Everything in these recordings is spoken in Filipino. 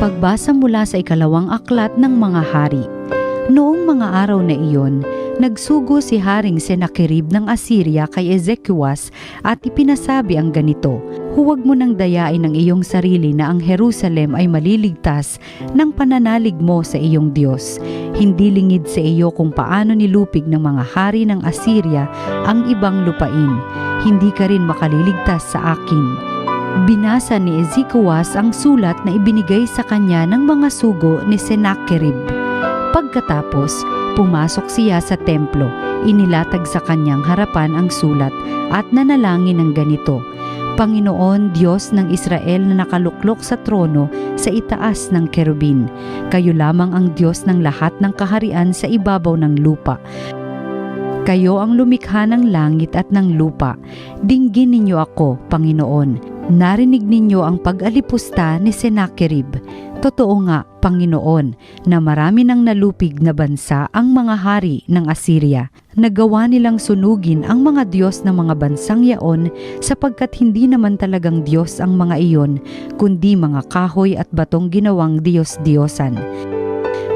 Pagbasa mula sa ikalawang aklat ng mga hari. Noong mga araw na iyon, nagsugo si Haring Sennacherib ng Assyria kay Ezekias at ipinasabi ang ganito, "Huwag mo nang dayain ang iyong sarili na ang Jerusalem ay maliligtas ng pananalig mo sa iyong Diyos. Hindi lingid sa iyo kung paano nilupig ng mga hari ng Assyria ang ibang lupain. Hindi ka rin makaliligtas sa akin." Binasa ni Ezekias ang sulat na ibinigay sa kanya ng mga sugo ni Sennacherib. Pagkatapos, pumasok siya sa templo, inilatag sa kanyang harapan ang sulat at nanalangin ng ganito, "Panginoon, Diyos ng Israel na nakaluklok sa trono sa itaas ng kerubin, kayo lamang ang Diyos ng lahat ng kaharian sa ibabaw ng lupa. Kayo ang lumikha ng langit at ng lupa. Dinggin ninyo ako, Panginoon. Narinig ninyo ang pag-alipusta ni Sennacherib. Totoo nga, Panginoon, na marami nang nalupig na bansa ang mga hari ng Assyria. Nagawa nilang sunugin ang mga Diyos ng mga bansang yaon sapagkat hindi naman talagang Diyos ang mga iyon, kundi mga kahoy at batong ginawang Diyos-Diyosan.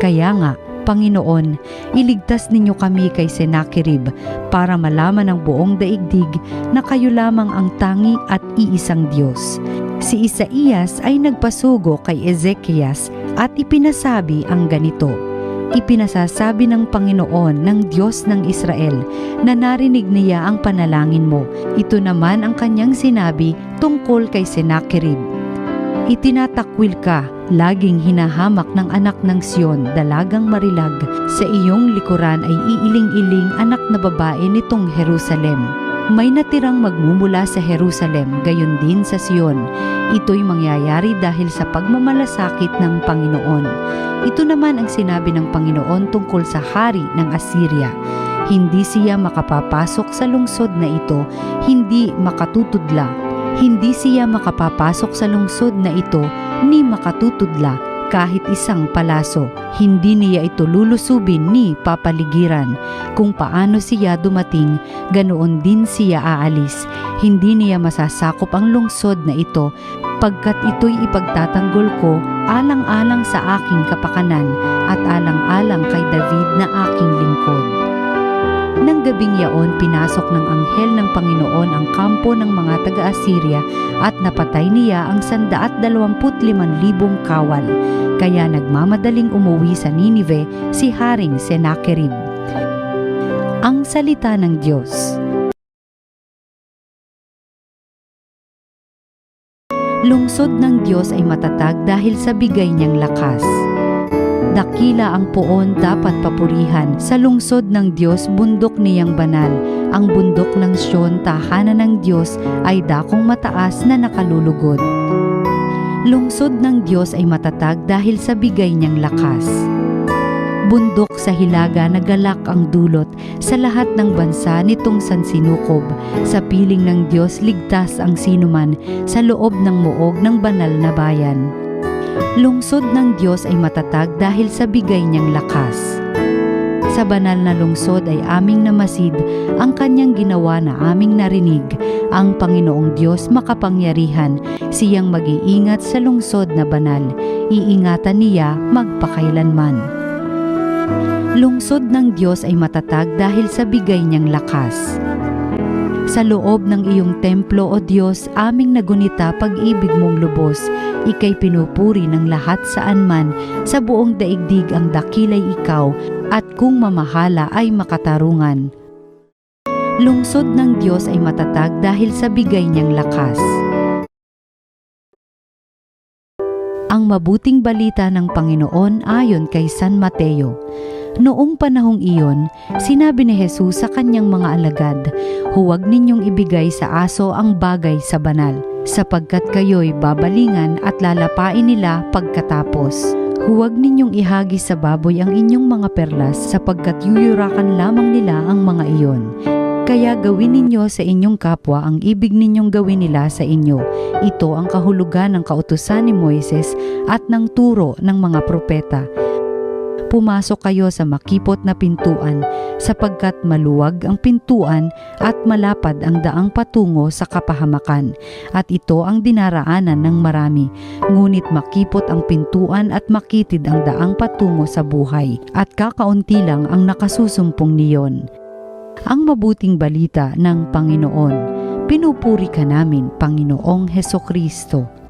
Kaya nga, Panginoon, iligtas ninyo kami kay Sennacherib para malaman ng buong daigdig na kayo lamang ang tangi at iisang Diyos." Si Isaias ay nagpasugo kay Ezekias at ipinasabi ang ganito, "Ipinasasabi ng Panginoon ng Diyos ng Israel na narinig niya ang panalangin mo. Ito naman ang kanyang sinabi tungkol kay Sennacherib. Itinatakwil ka, laging hinahamak ng anak ng Sion, dalagang marilag. Sa iyong likuran ay iiling-iling anak na babae nitong Jerusalem. May natirang magmumula sa Jerusalem, gayon din sa Sion. Ito'y mangyayari dahil sa pagmamalasakit ng Panginoon. Ito naman ang sinabi ng Panginoon tungkol sa hari ng Assyria. Hindi siya makapapasok sa lungsod na ito, hindi makatutudla. Hindi siya makapapasok sa lungsod na ito ni makatutudla kahit isang palaso. Hindi niya ito lulusubin ni papaligiran. Kung paano siya dumating, ganoon din siya aalis. Hindi niya masasakop ang lungsod na ito pagkat ito'y ipagtatanggol ko alang-alang sa aking kapakanan at alang-alang kay David na aking lingkod." Nang gabing yaon, pinasok ng anghel ng Panginoon ang kampo ng mga taga-Assyria at napatay niya ang 125,000 kawal. Kaya nagmamadaling umuwi sa Ninive si Haring Sennacherib. Ang salita ng Diyos. Lungsod ng Diyos ay matatag dahil sa bigay niyang lakas. Dakila ang poon dapat papurihan. Sa lungsod ng Diyos, bundok niyang banal. Ang bundok ng Sion, tahanan ng Diyos, ay dakong mataas na nakalulugod. Lungsod ng Diyos ay matatag dahil sa bigay niyang lakas. Bundok sa hilaga na galak ang dulot, sa lahat ng bansa nitong sansinukob. Sa piling ng Diyos, ligtas ang sinuman, sa loob ng muog ng banal na bayan. Lungsod ng Diyos ay matatag dahil sa bigay niyang lakas. Sa banal na lungsod ay aming namasid ang kanyang ginawa na aming narinig. Ang Panginoong Diyos makapangyarihan, siyang mag-iingat sa lungsod na banal. Iingatan niya magpakailanman. Lungsod ng Diyos ay matatag dahil sa bigay niyang lakas. Sa loob ng iyong templo, O Diyos, aming nagunita pag-ibig mong lubos. Ika'y pinupuri ng lahat saan man, sa buong daigdig ang dakilay ikaw, at kung mamahala ay makatarungan. Lungsod ng Diyos ay matatag dahil sa bigay niyang lakas. Ang mabuting balita ng Panginoon ayon kay San Mateo. Noong panahong iyon, sinabi ni Jesus sa kanyang mga alagad, "Huwag ninyong ibigay sa aso ang bagay sa banal, sapagkat kayo'y babalingan at lalapain nila pagkatapos. Huwag ninyong ihagis sa baboy ang inyong mga perlas, sapagkat yuyurakan lamang nila ang mga iyon. Kaya gawin ninyo sa inyong kapwa ang ibig ninyong gawin nila sa inyo. Ito ang kahulugan ng kautusan ni Moises at ng turo ng mga propeta." Pumasok kayo sa makipot na pintuan, sapagkat maluwag ang pintuan at malapad ang daang patungo sa kapahamakan, at ito ang dinaraanan ng marami. Ngunit makipot ang pintuan at makitid ang daang patungo sa buhay, at kakaunti lang ang nakasusumpong niyon. Ang mabuting balita ng Panginoon. Pinupuri ka namin, Panginoong Hesukristo.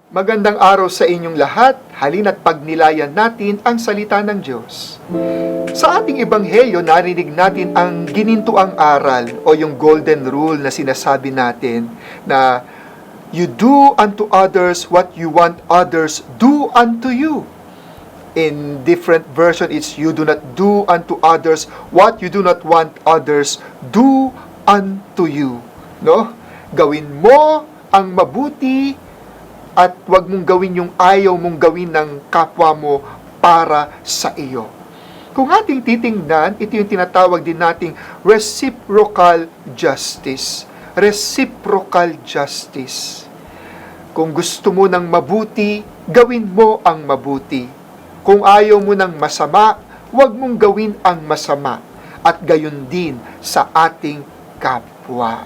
Magandang araw sa inyong lahat. Halina't pagnilayan natin ang salita ng Diyos. Sa ating ebanghelyo, narinig natin ang ginintuang aral o yung golden rule na sinasabi natin na you do unto others what you want others do unto you. In different version, it's you do not do unto others what you do not want others do unto you. No? Gawin mo ang mabuti at huwag mong gawin yung ayaw mong gawin ng kapwa mo para sa iyo. Kung ating titingnan, ito yung tinatawag din nating reciprocal justice. Reciprocal justice. Kung gusto mo ng mabuti, gawin mo ang mabuti. Kung ayaw mo ng masama, huwag mong gawin ang masama. At gayon din sa ating kapwa.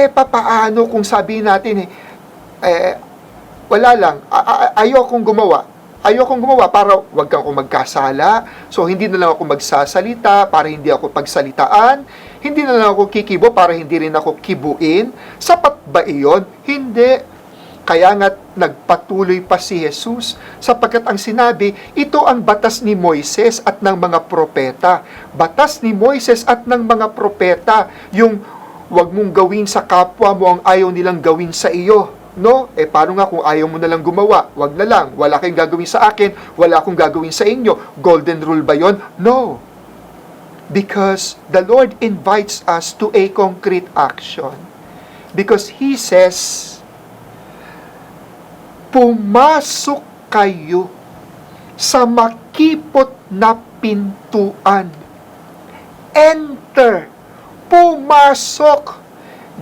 Papaano kung sabihin natin, wala lang, ayokong gumawa para wag kang magkasala, so hindi na lang ako magsasalita para hindi ako pagsalitaan, hindi na lang ako kikibo para hindi rin ako kibuin. Sapat ba iyon? Hindi. Kaya nga nagpatuloy pa si Jesus, sapagkat ang sinabi, ito ang batas ni Moises at ng mga propeta. Batas ni Moises at ng mga propeta, yung wag mong gawin sa kapwa mo ang ayaw nilang gawin sa iyo. No? Paano nga kung ayaw mo na lang gumawa? Wag na lang. Wala kayong gagawin sa akin, wala akong gagawin sa inyo. Golden rule ba yon? No. Because the Lord invites us to a concrete action. Because He says, pumasok kayo sa makipot na pintuan. Enter. Pumasok.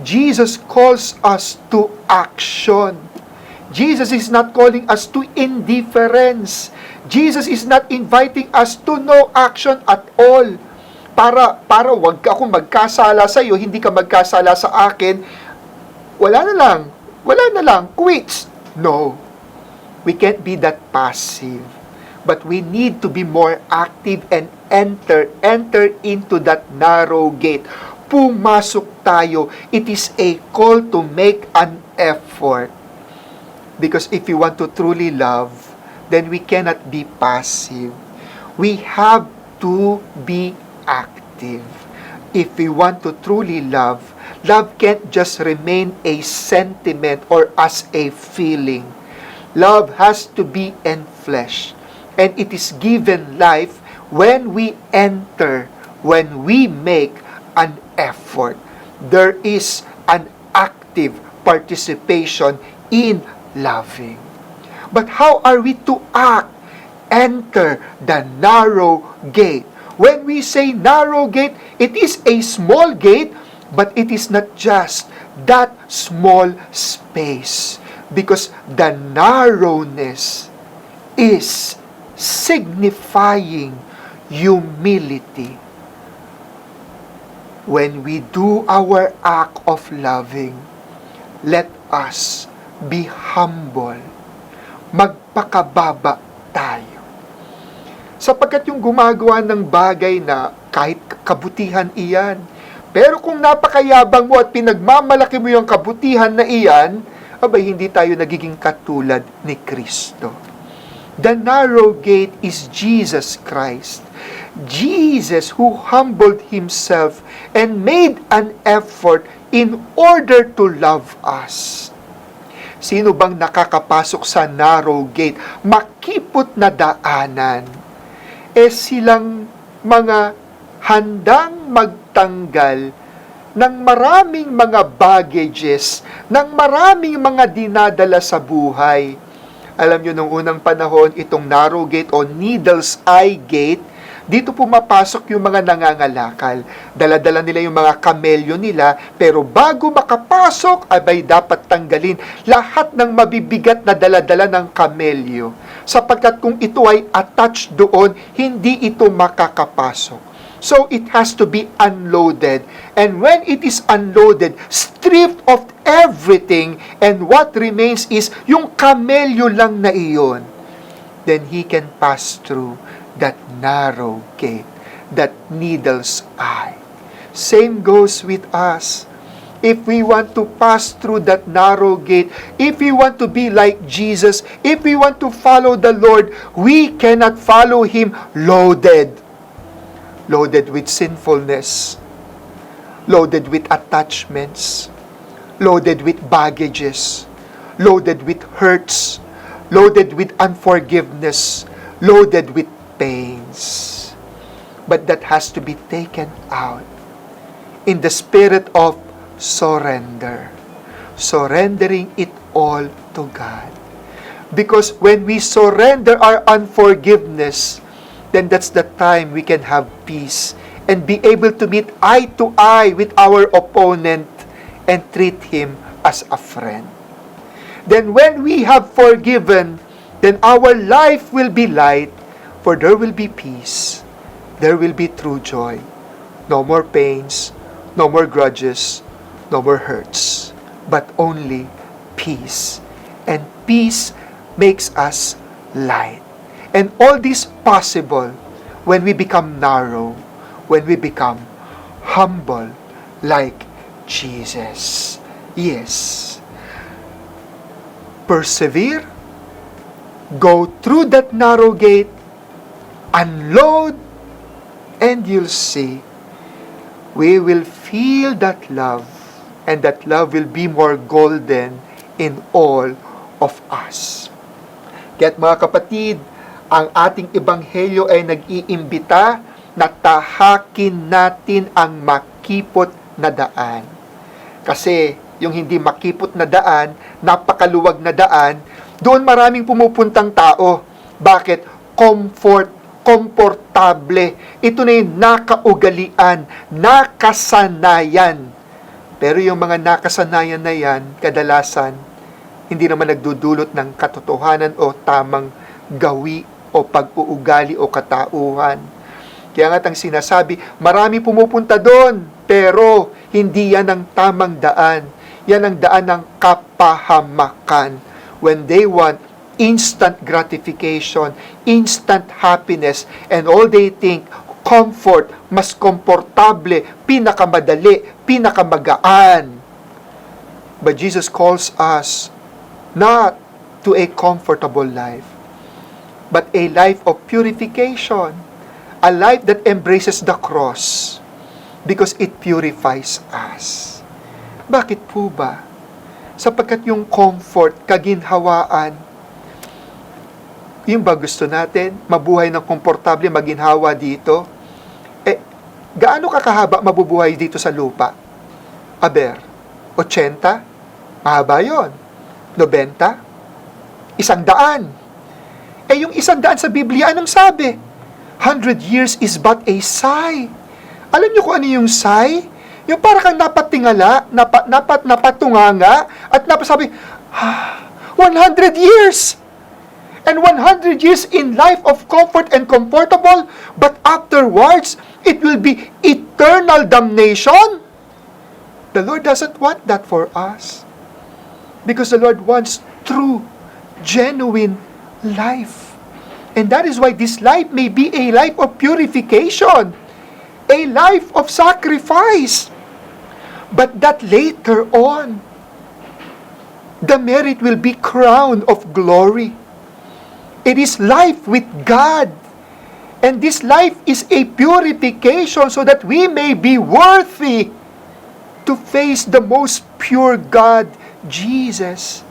Jesus calls us to action. Jesus is not calling us to indifference. Jesus is not inviting us to no action at all. Para wag ka akong magkasala sa iyo, hindi ka magkasala sa akin, wala na lang, quits. No. We can't be that passive. But we need to be more active and enter into that narrow gate. Pumasok tayo. It is a call to make an effort. Because if we want to truly love, then we cannot be passive. We have to be active. If we want to truly love, love can't just remain a sentiment or as a feeling. Love has to be in flesh. And it is given life when we enter, when we make an effort. There is an active participation in loving. But how are we to act? Enter the narrow gate. When we say narrow gate, it is a small gate, but it is not just that small space. Because the narrowness is signifying humility. When we do our act of loving, let us be humble. Magpakababa tayo. Sapagkat yung gumagawa ng bagay na kahit kabutihan iyan, pero kung napakayabang mo at pinagmamalaki mo yung kabutihan na iyan, abay hindi tayo nagiging katulad ni Kristo. The narrow gate is Jesus Christ. Jesus who humbled Himself and made an effort in order to love us. Sino bang nakakapasok sa narrow gate? Makipot na daanan. Silang mga handang magtanggal ng maraming mga baggages, ng maraming mga dinadala sa buhay. Alam nyo, nung unang panahon, itong narrow gate o needle's eye gate, Dito pumapasok yung mga nangangalakal. Dala-dala nila yung mga kamelyo nila, pero bago makapasok, abay dapat tanggalin lahat ng mabibigat na dala-dala ng kamelyo. Sapagkat kung ito ay attached doon, hindi ito makakapasok. So it has to be unloaded. And when it is unloaded, stripped of everything, and what remains is yung kamelyo lang na iyon, then he can pass through that narrow gate, that needle's eye. Same goes with us. If we want to pass through that narrow gate, if we want to be like Jesus, if we want to follow the Lord, we cannot follow Him loaded with sinfulness, loaded with attachments, loaded with baggages, loaded with hurts, loaded with unforgiveness, loaded with pains. But that has to be taken out in the spirit of surrender. Surrendering it all to God. Because when we surrender our unforgiveness, then that's the time we can have peace and be able to meet eye to eye with our opponent and treat him as a friend. Then when we have forgiven, then our life will be light, for there will be peace, there will be true joy. No more pains, no more grudges, no more hurts, but only peace. And peace makes us light. And all this possible when we become narrow, when we become humble like Jesus. Yes. Persevere, go through that narrow gate, unload, and you'll see, we will feel that love, and that love will be more golden in all of us. Kaya't mga kapatid, ang ating ebanghelyo ay nag-iimbita na tahakin natin ang makipot na daan. Kasi yung hindi makipot na daan, napakaluwag na daan, doon maraming pumupuntang tao. Bakit? Komportable. Ito na yung nakaugalian, nakasanayan. Pero yung mga nakasanayan na yan, kadalasan, hindi naman nagdudulot ng katotohanan o tamang gawi o pag-uugali o katauhan. Kaya nga't ang sinasabi, marami pumupunta doon, pero hindi yan ang tamang daan. Yan ang daan ng kapahamakan. When they want instant gratification, instant happiness, and all they think, comfort, mas komportable, pinakamadali, pinakamagaan. But Jesus calls us not to a comfortable life, but a life of purification, a life that embraces the cross, because it purifies us. Bakit po ba? Sapagkat yung comfort, kaginhawaan, yung ba gusto natin, mabuhay ng komportable, maginhawa dito? Gaano kakahaba mabubuhay dito sa lupa? 80? Mahaba yun. 90? 100? Yung 100 sa Biblia, anong sabi? 100 years is but a sigh. Alam niyo kung ano yung sigh? Yung para kang napatingala, napatunganga, at napasabi, 100 years! And 100 years in life of comfort and comfortable, but afterwards, it will be eternal damnation. The Lord doesn't want that for us. Because the Lord wants true, genuine life. And that is why this life may be a life of purification, a life of sacrifice. But that later on, the merit will be crown of glory. It is life with God. And this life is a purification so that we may be worthy to face the most pure God, Jesus.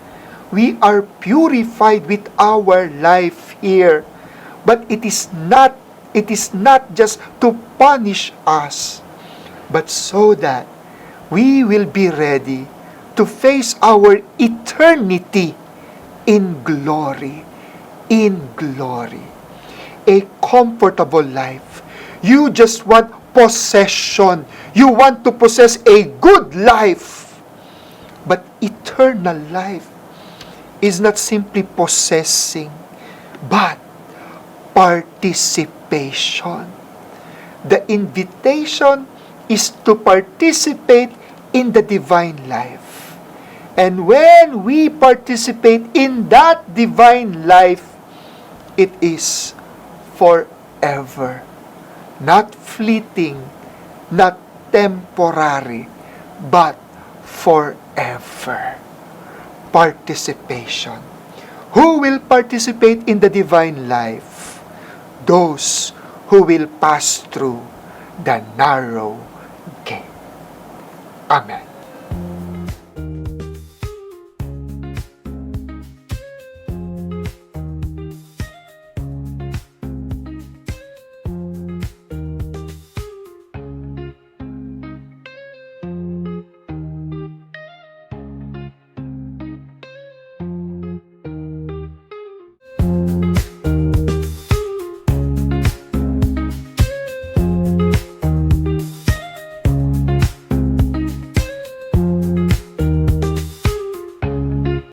We are purified with our life here. But it is not just to punish us, but so that we will be ready to face our eternity in glory. In glory. A comfortable life You just want possession. You want to possess a good life. But eternal life is not simply possessing, but participation. The invitation is to participate in the divine life. And when we participate in that divine life, it is forever. Not fleeting, not temporary, but forever. Participation. Who will participate in the divine life? Those who will pass through the narrow gate. Amen.